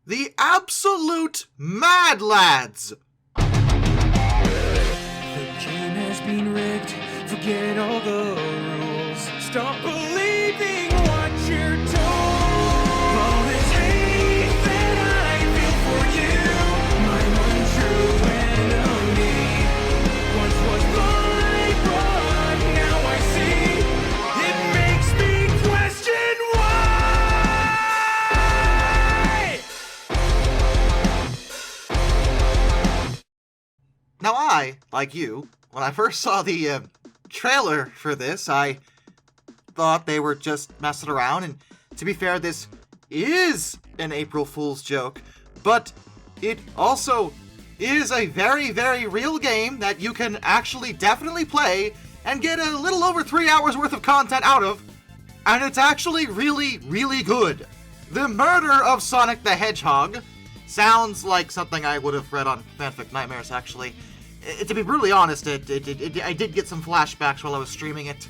the absolute Mad Lads. The game has been rigged, forget all the rules. Stop believing what you're told. All this hate that I feel for you, my untrue enemy. Once was blind, but now I see. It makes me question why. Now I, like you, when I first saw the trailer for this, I thought they were just messing around, and to be fair, this is an April Fool's joke, but it also is a very, very real game that you can actually definitely play and get a little over 3 hours worth of content out of, and it's actually really, really good. The Murder of Sonic the Hedgehog sounds like something I would have read on Fanfic Nightmares, actually. To be brutally honest, I did get some flashbacks while I was streaming it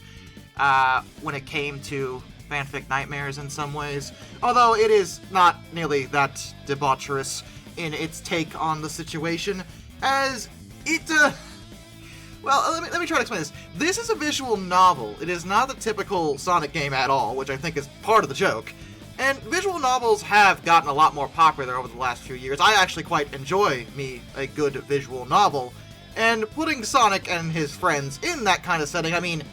when it came to Fanfic Nightmares in some ways, although it is not nearly that debaucherous in its take on the situation, as it, well, let me try to explain this. This is a visual novel. It is not the typical Sonic game at all, which I think is part of the joke. And visual novels have gotten a lot more popular over the last few years. I actually quite enjoy me a good visual novel. And putting Sonic and his friends in that kind of setting, I mean,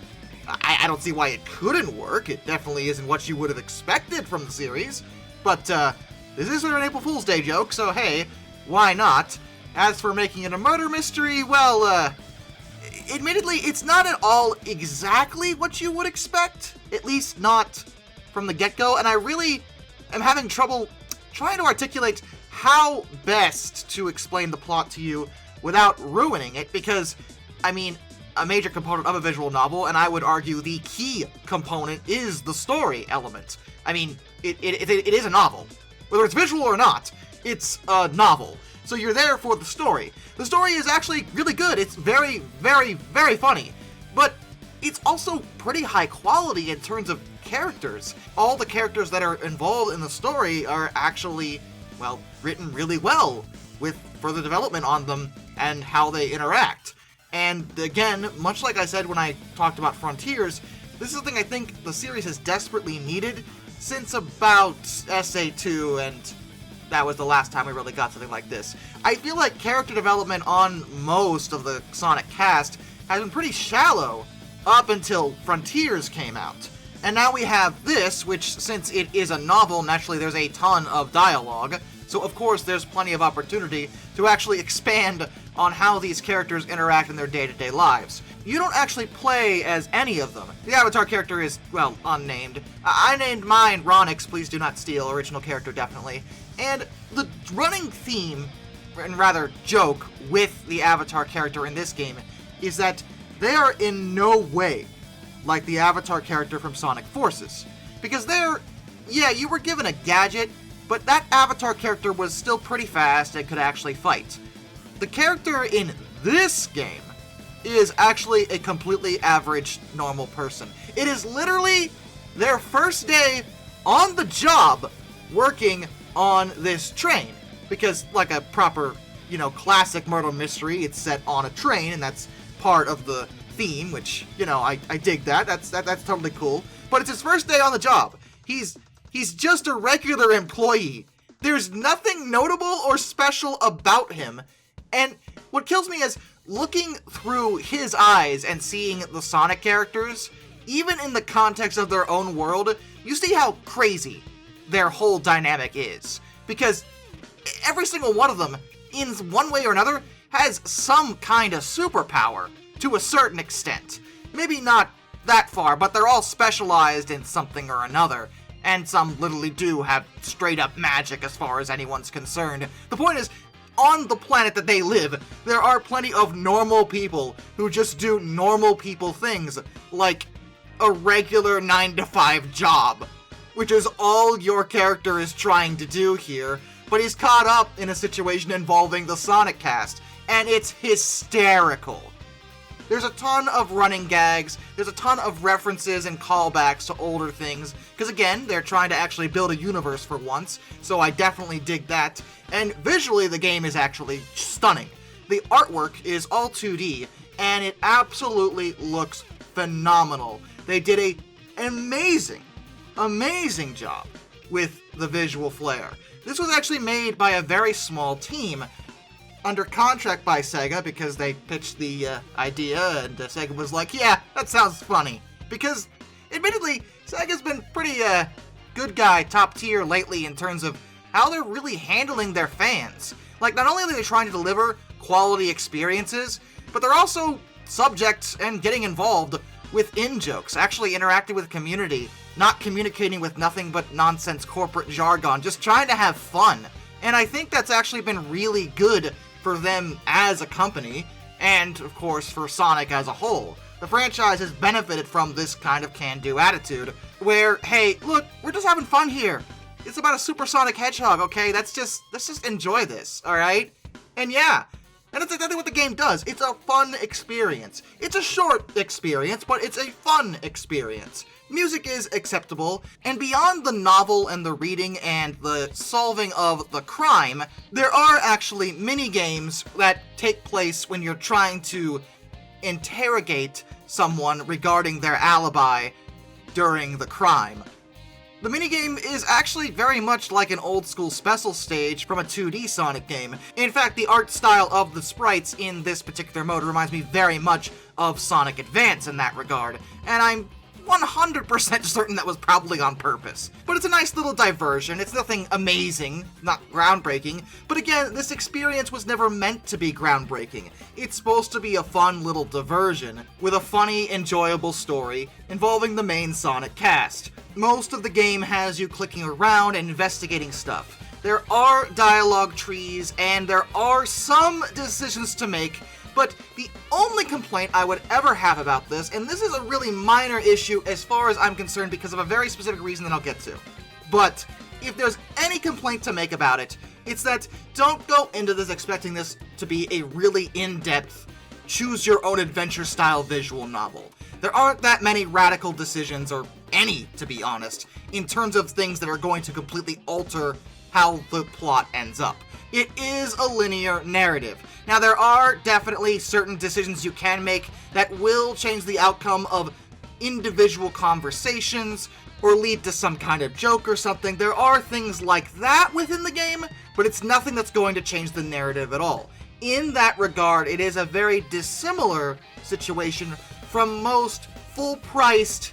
I don't see why it couldn't work. It definitely isn't what you would have expected from the series. But this is an April Fool's Day joke, so hey, why not? As for making it a murder mystery, well, admittedly, it's not at all exactly what you would expect. At least not from the get-go, and I really am having trouble trying to articulate how best to explain the plot to you without ruining it, because, I mean, a major component of a visual novel, and I would argue the key component, is the story element. I mean, it is a novel. Whether it's visual or not, it's a novel. So you're there for the story. The story is actually really good. It's very, very, very funny. But it's also pretty high quality in terms of characters. All the characters that are involved in the story are actually, well, written really well, with further development on them and how they interact. And again, much like I said when I talked about Frontiers, this is something I think the series has desperately needed since about SA2, and that was the last time we really got something like this. I feel like character development on most of the Sonic cast has been pretty shallow up until Frontiers came out. And now we have this, which, since it is a novel, naturally there's a ton of dialogue, so of course there's plenty of opportunity to actually expand on how these characters interact in their day-to-day lives. You don't actually play as any of them. The Avatar character is, well, unnamed. I named mine Ronix, please do not steal, original character definitely. And the running theme, and rather joke, with the Avatar character in this game is that they are in no way like the Avatar character from Sonic Forces. Because yeah, you were given a gadget, but that Avatar character was still pretty fast and could actually fight. The character in this game is actually a completely average, normal person. It is literally their first day on the job working on this train. Because, like a proper, classic murder mystery, it's set on a train, and that's part of the theme, which, I dig that. That's totally cool. But it's his first day on the job. He's just a regular employee. There's nothing notable or special about him. And what kills me is looking through his eyes and seeing the Sonic characters, even in the context of their own world, you see how crazy their whole dynamic is. Because every single one of them, in one way or another, has some kind of superpower, to a certain extent. Maybe not that far, but they're all specialized in something or another. And some literally do have straight-up magic as far as anyone's concerned. The point is, on the planet that they live, there are plenty of normal people who just do normal people things, like a regular 9-to-5 job, which is all your character is trying to do here, but he's caught up in a situation involving the Sonic cast, and it's hysterical. There's a ton of running gags, there's a ton of references and callbacks to older things, because again, they're trying to actually build a universe for once, so I definitely dig that. And visually, the game is actually stunning. The artwork is all 2D, and it absolutely looks phenomenal. They did an amazing job with the visual flair. This was actually made by a very small team, under contract by Sega, because they pitched the idea, and Sega was like, yeah, that sounds funny. Because, admittedly, Sega's been pretty good guy, top tier lately in terms of how they're really handling their fans. Like, not only are they trying to deliver quality experiences, but they're also subject and getting involved with in-jokes, actually interacting with the community, not communicating with nothing but nonsense corporate jargon, just trying to have fun. And I think that's actually been really good for them as a company, and of course for Sonic as a whole. The franchise has benefited from this kind of can-do attitude, where, hey, look, we're just having fun here. It's about a supersonic hedgehog, okay? Let's just enjoy this, alright? And yeah, and that's exactly what the game does. It's a fun experience. It's a short experience, but it's a fun experience. Music is acceptable, and beyond the novel and the reading and the solving of the crime, there are actually mini-games that take place when you're trying to interrogate someone regarding their alibi during the crime. The minigame is actually very much like an old-school special stage from a 2D Sonic game. In fact, the art style of the sprites in this particular mode reminds me very much of Sonic Advance in that regard, and I'm 100% certain that was probably on purpose. But it's a nice little diversion. It's nothing amazing, not groundbreaking, but again, this experience was never meant to be groundbreaking. It's supposed to be a fun little diversion with a funny, enjoyable story involving the main Sonic cast. Most of the game has you clicking around and investigating stuff. There are dialogue trees, and there are some decisions to make, but the only complaint I would ever have about this, and this is a really minor issue as far as I'm concerned because of a very specific reason that I'll get to, but if there's any complaint to make about it, it's that don't go into this expecting this to be a really in-depth, choose-your-own-adventure style visual novel. There aren't that many radical decisions, or any, to be honest, in terms of things that are going to completely alter how the plot ends up. It is a linear narrative. Now, there are definitely certain decisions you can make that will change the outcome of individual conversations or lead to some kind of joke or something. There are things like that within the game, but it's nothing that's going to change the narrative at all. In that regard, it is a very dissimilar situation from most full-priced,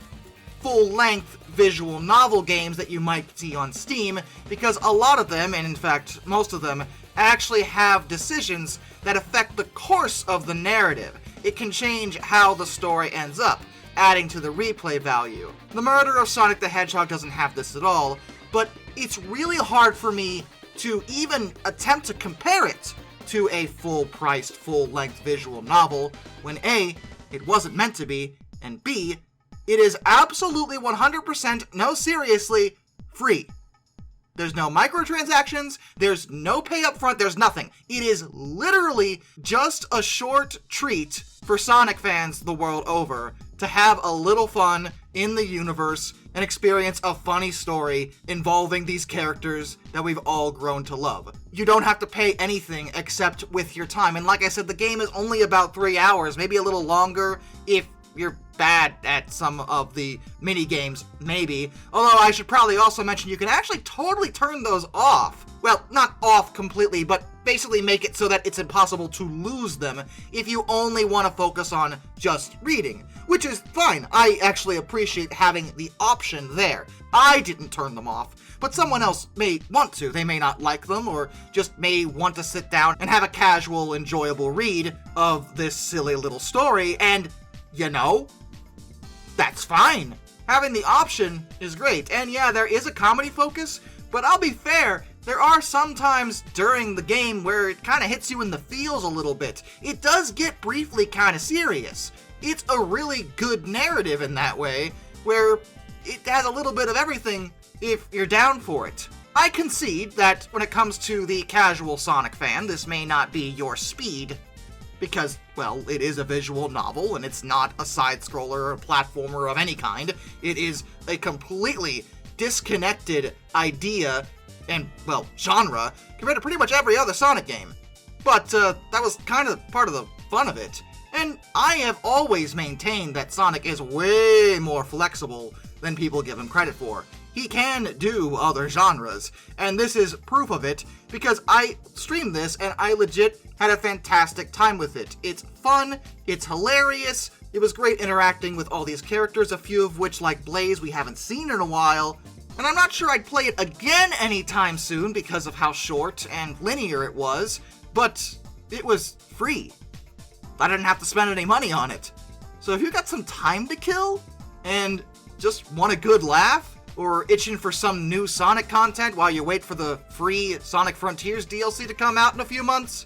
full-length visual novel games that you might see on Steam, because a lot of them, and in fact most of them, actually have decisions that affect the course of the narrative. It can change how the story ends up, adding to the replay value. The Murder of Sonic the Hedgehog doesn't have this at all, but it's really hard for me to even attempt to compare it to a full-priced, full-length visual novel, when A, it wasn't meant to be, and B, it is absolutely 100%, no seriously, free. There's no microtransactions, there's no pay up front, there's nothing. It is literally just a short treat for Sonic fans the world over to have a little fun in the universe and experience a funny story involving these characters that we've all grown to love. You don't have to pay anything except with your time, and like I said, the game is only about 3 hours, maybe a little longer if you're bad at some of the mini-games, maybe. Although I should probably also mention you can actually totally turn those off. Well, not off completely, but basically make it so that it's impossible to lose them if you only want to focus on just reading, which is fine. I actually appreciate having the option there. I didn't turn them off, but someone else may want to. They may not like them, or just may want to sit down and have a casual, enjoyable read of this silly little story, and you know, that's fine. Having the option is great. And yeah, there is a comedy focus, but I'll be fair, there are some times during the game where it kind of hits you in the feels a little bit. It does get briefly kind of serious. It's a really good narrative in that way, where it has a little bit of everything if you're down for it. I concede that when it comes to the casual Sonic fan, this may not be your speed. because, well, it is a visual novel, and it's not a side-scroller or a platformer of any kind. It is a completely disconnected idea and, well, genre compared to pretty much every other Sonic game. But that was kind of part of the fun of it. And I have always maintained that Sonic is way more flexible than people give him credit for. He can do other genres, and this is proof of it, because I streamed this and I legit had a fantastic time with it. It's fun, it's hilarious, it was great interacting with all these characters, a few of which, like Blaze, we haven't seen in a while, and I'm not sure I'd play it again anytime soon because of how short and linear it was, but it was free. I didn't have to spend any money on it. So if you got some time to kill, and just want a good laugh, or itching for some new Sonic content while you wait for the free Sonic Frontiers DLC to come out in a few months,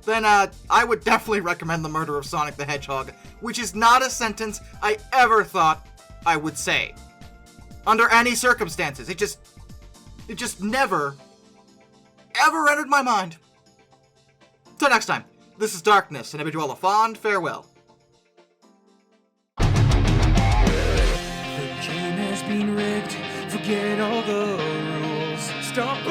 then I would definitely recommend The Murder of Sonic the Hedgehog, which is not a sentence I ever thought I would say. Under any circumstances. It just never, ever entered my mind. Till next time, this is Darkness, and I bid you all a fond farewell. The game has been rigged. Forget all the rules. Stop